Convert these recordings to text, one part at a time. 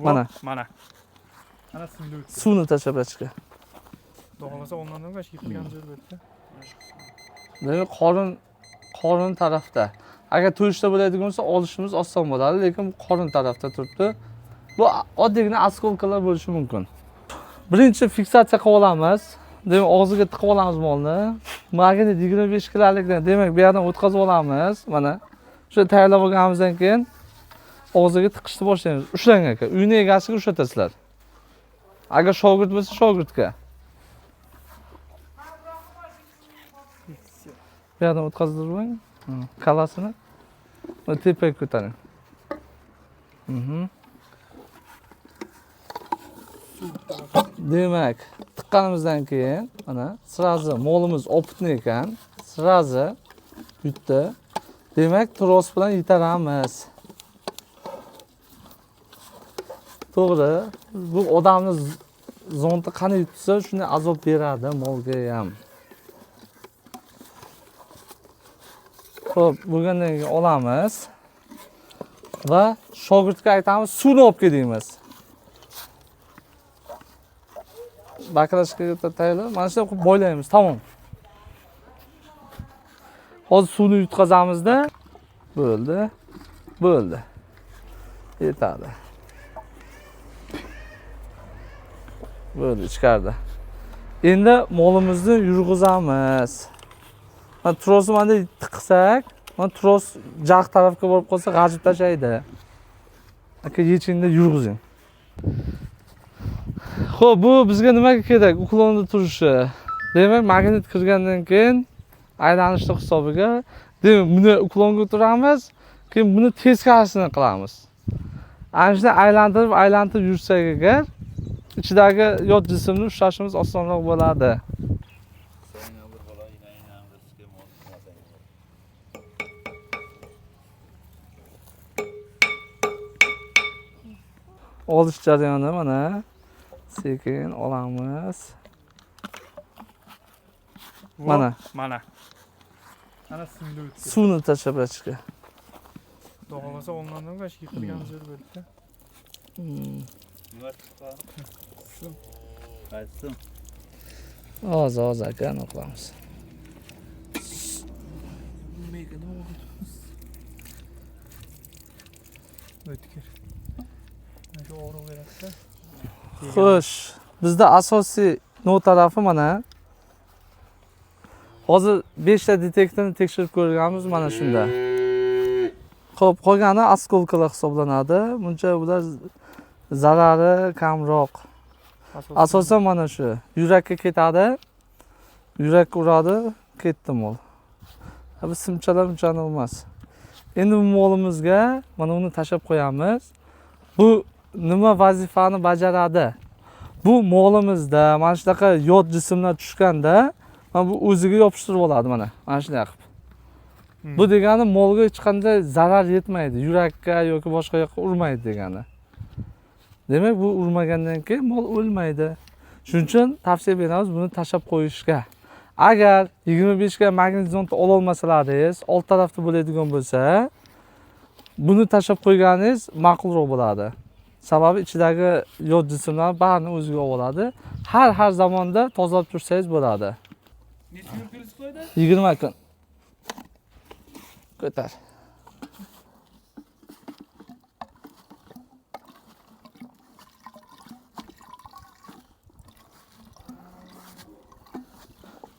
Mana. Mana. Ana suvni o'tdi. Suvni tashlab ichga. Doğmasa ondan da kaç yıkılgan joy bo'ldi. Demak, qorin tarafda. Agar to'yishda bo'ladigan bo'lsa, olishimiz oson bo'ladi, lekin bu qorin tarafda turibdi. Bu oddiygina askolkalar bo'lishi mumkin. Birinchi fiksatsiya qilib olamiz. Demak, og'ziga tiqib olamiz molni. Magnit 25 kilolikdan, demak, bu yerdan o'tkazib olamiz. Mana shu tayyorlab olganimizdan keyin og'ziga tiqishni boshlaymiz. Ushlang aka, uyni egasiga ushlatasizlar. Agar shogird bo'lsa, shogirdga. Bu yerdan o'tkazdirmang. Kalasini tepaga ko'taring. Demak, tiqqanimizdan keyin mana sirazi molimiz opitni ekan, sirazi yutdi. Demak, tros bilan yitaramiz. To'g'ri, bu odamni zonti qani yutsa, shunday azob beradi molga ham. Xo'p, bo'lgandan keyin olamiz va shogirdga aytamiz, suvni olib kelamiz. Bakrashga tayyorlar. Mana shunday qilib boylaymiz, tamom. Hozir suvni yutqazamizda, bo'ldi. Bo'ldi. Yetadi. Bo'ldi, ichkarida. Endi molimizni yurg'izamiz. Mana trosni mana tiqsak, mana tros jag' tarafga borib qolsa, g'ajib tashlaydi. Aka yechingda yurg'izing. Xo'p, bu bizga nimaga kerak? Uklonda turishi. Demak, magnit kirgandan keyin aylanishni hisobiga, demak, buni uklonga o'tiramiz, keyin buni teskarisini qilamiz. Ana shunday aylantirib yursak agar, ichidagi yot jismni ushlashimiz osonroq bo'ladi. Olish jarayoni mana sekin olamiz. Mana. Mana. Ana suvni o'tdi. Suvni tashlab ichga. Doğmasa ondan da kaç yıkılgan joy bo'ldi. Nima chiqqan? Sum. Qaysi? Oz aka, aniqlamiz. O'tkir. Shu og'riq beradi. Xo'sh, bizda asosiy no tarafi mana. Hozir 5 ta detektorni tekshirib ko'rganmiz mana shunda. Xo'p, qolgani askolkalar hisoblanadi. Buncha bular zarari kamroq. Asosan mana shu. Yurakka ketadi. Yurak uradi, ketdi mol. Bu simchalar unchalik emas. Endi bu molimizga mana uni tashab qo'yamiz. Bu nima vazifani bajaradi? Bu molimizda mana shunaqa yot jismlar tushganda, mana bu o'ziga yopishtirib oladi mana. Mana shunday qilib. Bu degani molga hech qanday zarar yetmaydi, yurakka yoki boshqa yoqqa urmaydi degani. Demak, bu urmagandan keyin mol o'lmaydi. Shuning uchun tavsiya beramiz buni tashab qo'yishga. Agar 25 ga magnit zonti ola olmasalaringiz, old tarafda bo'ladigan bo'lsa, buni tashab qo'yganingiz ma'qulroq bo'ladi. Sababi ichidagi yot jismlar barini o'ziga oladi. Har zamonda tozalab tursangiz bo'ladi. Necha kun kelib qo'ydi? 20 kun. Ko'tar.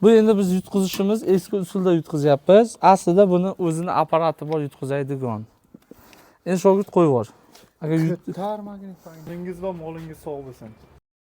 Bu endi biz yutqizishimiz eski usulda yutqizyapmiz. Aslida buni o'zini apparati bor yutqizadigan. Endi shogird qo'yib bor. Agar Tar magnit. Dengiz va molingiz sog' bo'lsin.